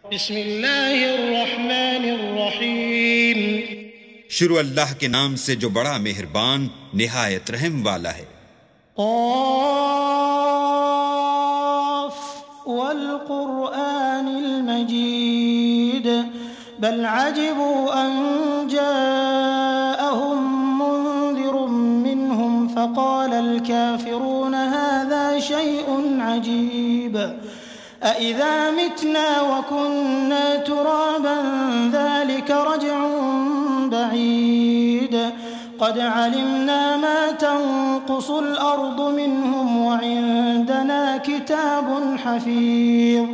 बिस्मिल्लाहिर्रहमानिर्रहीम। शुरू अल्लाह के नाम से जो बड़ा मेहरबान निहायत रहम वाला है। क़ाफ़ वल क़ुरआनिल मजीद बल अजिबू अन जाअहुम मुन्ज़िरुम मिनहुम फ़क़ालल काफ़िरून हाज़ा शैउन अजीब अइज़ा मितना वकुन्ना तुराबन ज़ालिक रज्उन बईद क़द अलिमना मा तंक़ुसुल अर्दु मिनहुम वइंदना किताबुन हफ़ीज़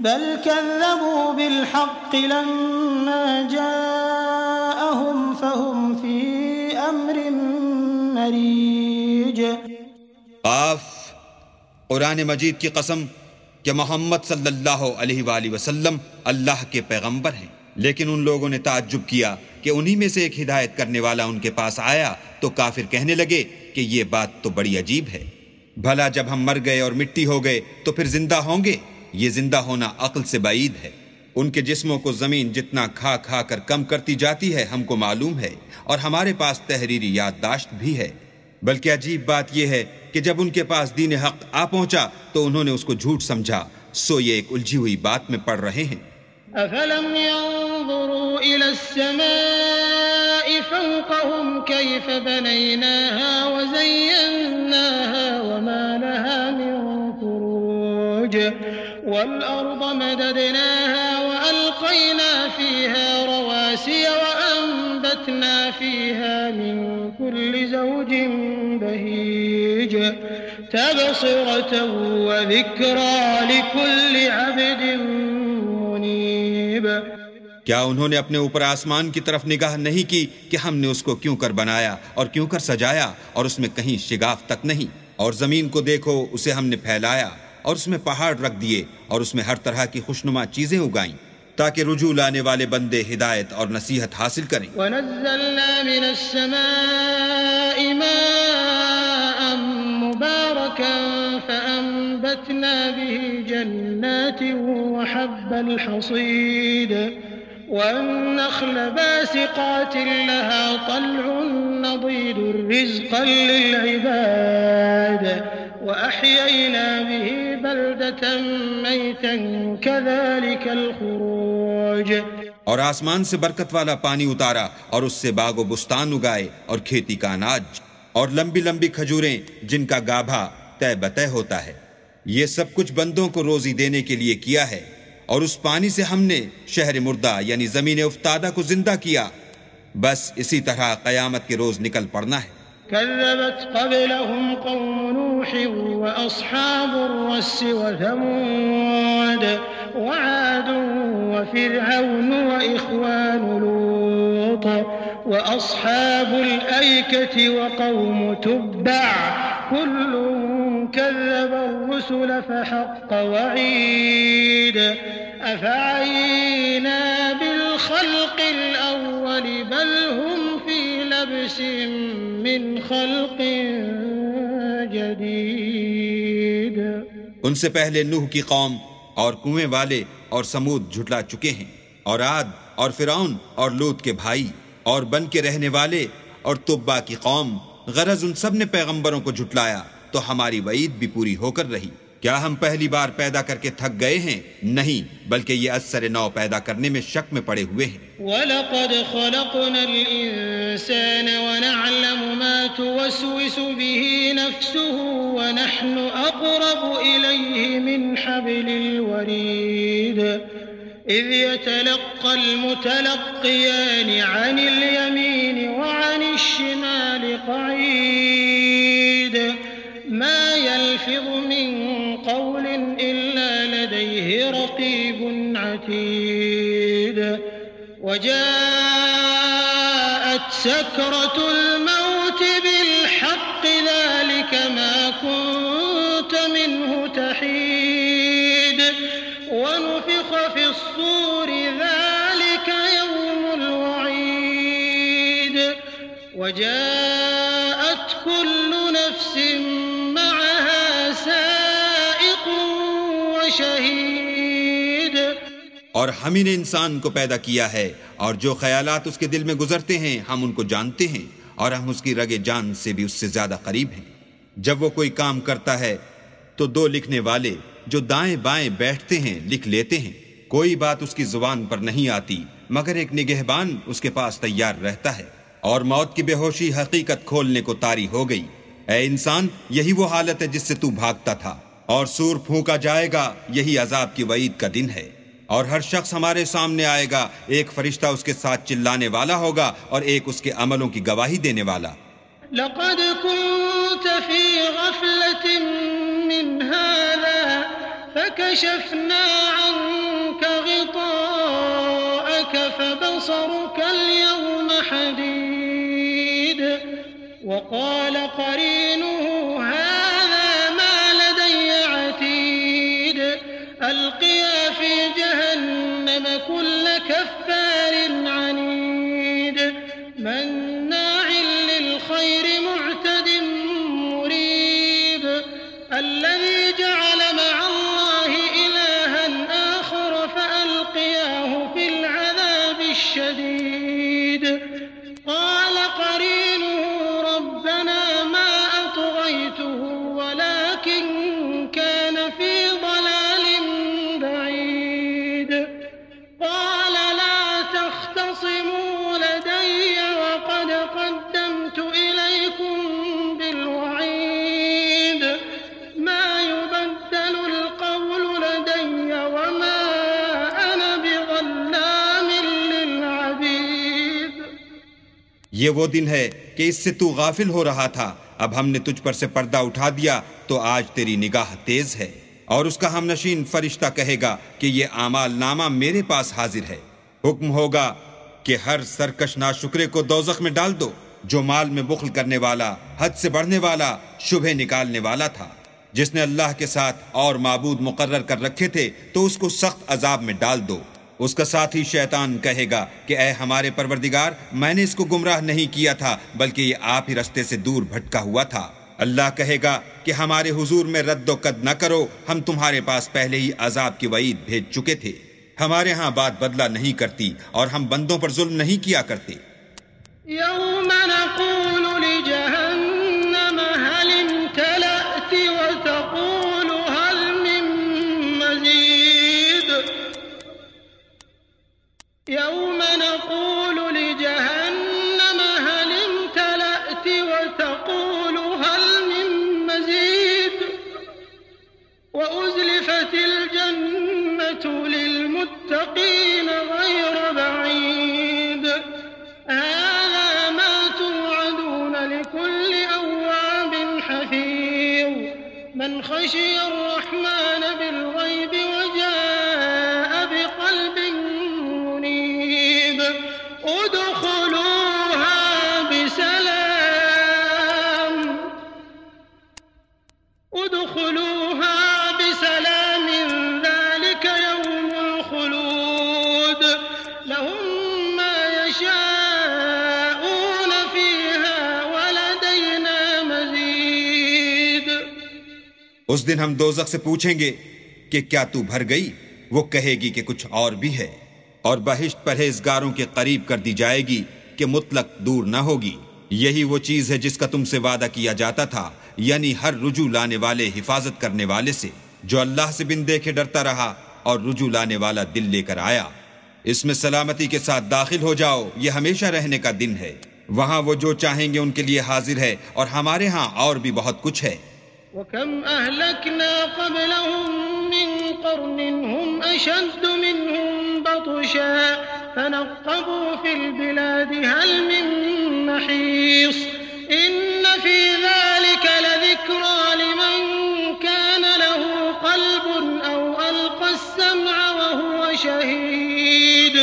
बल कज़्ज़बू बिलहक़्क़ि लम्मा जाअहुम फ़हुम फ़ी अम्रिन मरीज। क़ाफ़, कुरान मजीद की कसम कि मोहम्मद सल्लल्लाहु अलैहि वसल्लम अल्लाह के पैगंबर हैं। लेकिन उन लोगों ने ताज्जुब किया कि उन्हीं में से एक हिदायत करने वाला उनके पास आया तो काफिर कहने लगे कि ये बात तो बड़ी अजीब है। भला जब हम मर गए और मिट्टी हो गए तो फिर जिंदा होंगे? ये जिंदा होना अक्ल से बाईद है। उनके जिस्मों को जमीन जितना खा खा कर कम करती जाती है हमको मालूम है, और हमारे पास तहरीरी याददाश्त भी है। बल्कि अजीब बात यह है कि जब उनके पास दीन हक आ पहुंचा तो उन्होंने उसको झूठ समझा। सो ये एक उलझी हुई बात में पड़ रहे हैं। अफलम यंज़ुरू इलस्समाइ फ़ौक़हुम कैफ़ बनैनाहा वज़य्यन्नाहा वमा लहा मिन फ़ुरूज वल अर्द मददनाहा वअल्क़ैना फ़ीहा रवासिय वअंबतना फ़ीहा मिन कुल्लि ज़ौजिन बहीज तबसिरतन व ज़िक्रा लिकुल्लि अब्दिन मुनीब। क्या उन्होंने अपने ऊपर आसमान की तरफ निगाह नहीं की कि हमने उसको क्यों कर बनाया और क्यों कर सजाया, और उसमें कहीं शिगाफ तक नहीं। और जमीन को देखो, उसे हमने फैलाया और उसमें पहाड़ रख दिए और उसमें हर तरह की खुशनुमा चीजें उगाईं ताकि रुजू लाने वाले बंदे हिदायत और नसीहत हासिल करें। वनज़्ज़लना मिनस्समाइ माअन मुबारकन फ़अंबतना बिही जन्नातिन वहब्बल हसीद वन्नख्ल बासिक़ातिन लहा तल्उन नदीद रिज़क़न लिलइबाद वअह्ययना बिही बल्दतन मैतन कज़ालिकल खुरूज। और आसमान से बरकत वाला पानी उतारा और उससे बागो बुस्तान उगाए और खेती का अनाज और लंबी लंबी खजूरें जिनका गाभा तय बतय होता है। ये सब कुछ बंदों को रोजी देने के लिए किया है। और उस पानी से हमने शहर मुर्दा यानी जमीन उफ्तादा को जिंदा किया। बस इसी तरह कयामत के रोज निकल पड़ना है। कज़्ज़बत क़ब्लहुम क़ौम नूह व अस्हाबुर रस्स व समूद व आद व फ़िरऔन व इख़वानु लूत व अस्हाबुल ऐकति व क़ौम तुब्बअ कुल्लुन कज़्ज़बर रुसुल फ़हक़्क़ वईद अफ़अयीना बिलख़ल्क़िल अव्वल बल हुम फ़ी लब्सिन मिन ख़ल्क़िन जदीद। उनसे पहले नूह की कौम और कुएं वाले और समूद झुटला चुके हैं, और आद और फिरौन और लूत के भाई और बन के रहने वाले और तुब्बा की कौम। गरज उन सब ने पैगंबरों को झुटलाया तो हमारी वईद भी पूरी होकर रही। क्या हम पहली बार पैदा करके थक गए हैं? नहीं, बल्कि ये असर नौ पैदा करने में शक में पड़े हुए हैं। वलक़द ख़लक़नल इंसान व नअलमु मा तुवस्विसु बिही नफ्सुहु व नहनु अक़रबु इलैहि मिन हब्लिल वरीद इज़ यतलक़्क़ल मुतलक़्क़ियानि अनिल यमीनि व अनिश शिमालि क़ईद मा यल्फ़िज़ु मिन क़ौलिन इल्ला लदैहि रक़ीबुन अतीद वजाअत सकरतुल मौत बिलहक़्क़ि ज़ालिक मा कुन्त मिन्हु तहीद वनुफ़िख़ फ़िस्सूरि ज़ालिक यौमुल वईद वजाअत कुल्लु नफ़्सिन मअहा साइक़ुन व शहीद और हम ही ने इंसान को पैदा किया है और जो ख्यालात उसके दिल में गुजरते हैं हम उनको जानते हैं और हम उसकी रगे जान से भी उससे ज्यादा करीब हैं। जब वो कोई काम करता है तो दो लिखने वाले जो दाएं बाएं बैठते हैं लिख लेते हैं। कोई बात उसकी जुबान पर नहीं आती मगर एक निगहबान उसके पास तैयार रहता है। और मौत की बेहोशी हकीकत खोलने को तारी हो गई। ऐ इंसान, यही वो हालत है जिससे तू भागता था। और सूर फूंका जाएगा, यही अजाब की वईद का दिन है। और हर शख्स हमारे सामने आएगा, एक फरिश्ता उसके साथ चिल्लाने वाला होगा और एक उसके अमलों की गवाही देने वाला। लक़द कुन्त फ़ी ग़फ़लतिन मिन हाज़ा फ़कशफ़ना अन्क ग़िताअक फ़बसरुक अल-यौम हदीद वक़ाल क़रीनुहु हाज़ा मा लदय्य अतीद अल्क़िया फ़ी जहन्नम कुल्ल कफ़्फ़ारिन अनीद मन्नाअ लिल खैरि मुअतदिन मुरीब अल्लज़ी जअल मअल्लाहि इलाहन आखर फ़अल्क़ियाहु फ़िल अज़ाबिश शदीद क़ाल क़रीनुहु रब्बना मा अत्ग़य्तुहु वलाकिन कान फ़ी ضलालिन बईद क़ाल ला तख़्तसिमू लदय्य वक़द क़द्दमतु इलैकुम बिलवईद मा युबद्दलुल क़ौलु लदय्य वमा अना बिज़ल्लामिन लिलअबीद। ये वो दिन है कि इससे तू गाफिल हो रहा था, अब हमने तुझ पर से पर्दा उठा दिया तो आज तेरी निगाह तेज है। और उसका हमनशीन फरिश्ता कहेगा कि ये आमाल नामा मेरे पास हाजिर है। हुक्म होगा कि हर सरकश नाशुक्रे को दोज़ख में डाल दो। जो माल में बुख्ल करने वाला, हद से बढ़ने वाला, शुभे निकालने वाला था, जिसने अल्लाह के साथ और माबूद मुकर्रर कर रखे थे, तो उसको सख्त अजाब में डाल दो। उसका साथी शैतान कहेगा कि ऐ हमारे परवरदिगार, मैंने इसको गुमराह नहीं किया था बल्कि ये आप ही रास्ते से दूर भटका हुआ था। अल्लाह कहेगा कि हमारे हुजूर में रद्दो कद न करो, हम तुम्हारे पास पहले ही अजाब की वईद भेज चुके थे। हमारे यहाँ बात बदला नहीं करती और हम बंदों पर जुल्म नहीं किया करते। यौम नक़ूलु लिजहन्नम हल इम्तलअति व तक़ूलु हल मिन मज़ीद यौम नक़ूलु लिजहन्नम हल इम्तलअति व तक़ूलु हल मिन मज़ीद व उज़्लिफ़तिल जन्नतु लिलमुत्तक़ीन ग़ैर बईद हाज़ा मा तुअदून लिकुल्लि अव्वाबिन हफ़ीज़ मन ख़शिय अर्रहमान बिलग़ैबि वजाअ बिक़ल्बिन मुनीब उदख़ुलूहा बिसलाम ज़ालिक यौमुल ख़ुलूद लहुम मा यशाऊन फ़ीहा वलदैना मज़ीद। उस दिन हम दोज़ख से पूछेंगे कि क्या तू भर गई? वो कहेगी कि कुछ और भी है। और बहिश्त परहेजगारों के करीब कर दी जाएगी कि मुतलक दूर न होगी। यही वो चीज है जिसका तुमसे वादा किया जाता था, यानी हर रुजू लाने वाले हिफाजत करने वाले से, जो अल्लाह से बिन देखे डरता रहा और रुजू लाने वाला दिल लेकर आया। इसमें सलामती के साथ दाखिल हो जाओ, ये हमेशा रहने का दिन है। वहाँ वो जो चाहेंगे उनके लिए हाजिर है और हमारे यहाँ और भी बहुत कुछ है। वकम अहलकना क़ब्लहुम मिन क़र्निन हुम अशद्दु मिनहुम बतशा फनक़्क़बू फ़िल बिलादि हल मिन महीस इन्न फ़ी ज़ालिक लज़िक्रा लिमन कान लहू क़ल्बुन औ अल्क़ा अस्समअ वहुव शहीद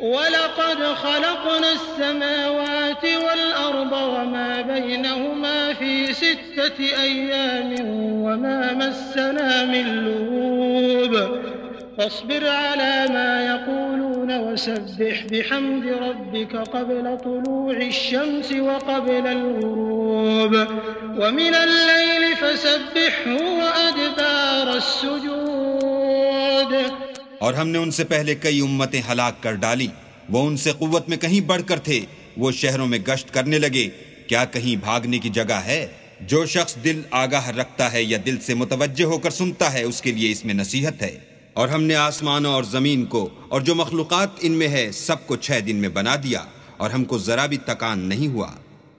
वलक़द ख़लक़ना अस्समावाति वल-अर्ज़ वमा बैनहुमा फ़ी सित्तति अय्यामिन वमा मस्सना मिन लुग़ूब फ़ास्बिर अला मा यक़ूलून वसब्बिह बिहम्दि रब्बिका क़ब्ला तुलूഇ श्शम्सि व क़ब्ला अल-ग़ुरूब व मिनल लैलि फ़सब्बिहहु व अदबार अस्सुजूद और हमने उनसे पहले कई उम्मतें हलाक कर डाली, वो उनसे कुव्वत में कहीं बढ़कर थे। वो शहरों में गश्त करने लगे, क्या कहीं भागने की जगह है? जो शख्स दिल आगाह रखता है या दिल से मुतवज्जे होकर सुनता है, उसके लिए इसमें नसीहत है। और हमने आसमानों और ज़मीन को और जो मखलूक़ात इनमें है सबको 6 दिन में बना दिया, और हमको ज़रा भी तकान नहीं हुआ।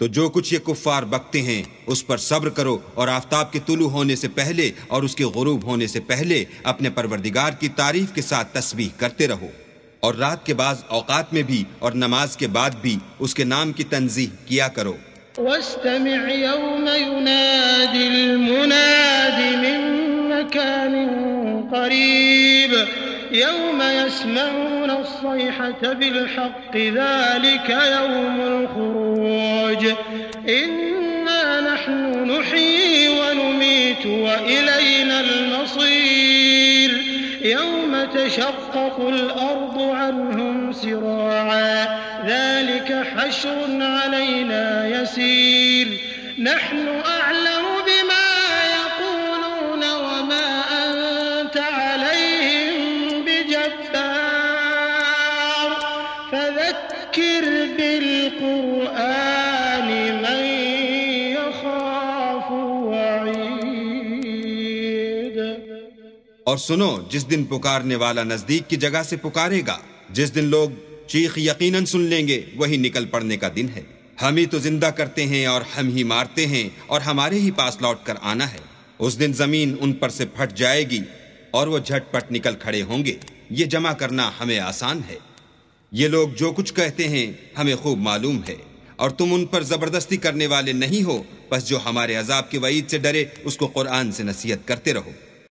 तो जो कुछ ये कुफ्फार बकते हैं उस पर सब्र करो, और आफताब के तुलू होने से पहले और उसके गुरूब होने से पहले अपने परवरदिगार की तारीफ के साथ तस्बीह करते रहो, और रात के बाज़ औकात में भी और नमाज के बाद भी उसके नाम की तंज़ीह किया करो। वस्तमिअ यौम युनादिल मुनादि मिन मकानिन क़रीब यौम यस्मऊन अस्सयहत बिलहक़्क़ ज़ालिका यौमुल ख़ुरूज इन्ना नहनु नुह्यी व नुमीतु व इलैनल मसीर यौम तशक़्क़क़ुल अर्दु अन्हुम सिराआ ज़ालिका हश्रुन अलैना यसीर नहनु अअलमु बिमा यक़ूलून व मा अंत अलैहिम बिजब्बार फज़क्किर बिलक़ुरआनि मन यख़ाफ़ु वईद। और सुनो, जिस दिन पुकारने वाला नजदीक की जगह से पुकारेगा, जिस दिन लोग चीख यकीनन सुन लेंगे, वही निकल पड़ने का दिन है। हम ही तो जिंदा करते हैं और हम ही मारते हैं, और हमारे ही पास लौट कर आना है। उस दिन जमीन उन पर से फट जाएगी और वो झटपट निकल खड़े होंगे। ये जमा करना हमें आसान है। ये लोग जो कुछ कहते हैं हमें खूब मालूम है, और तुम उन पर जबरदस्ती करने वाले नहीं हो। बस जो हमारे अजाब के वईद से डरे उसको कुरान से नसीहत करते रहो।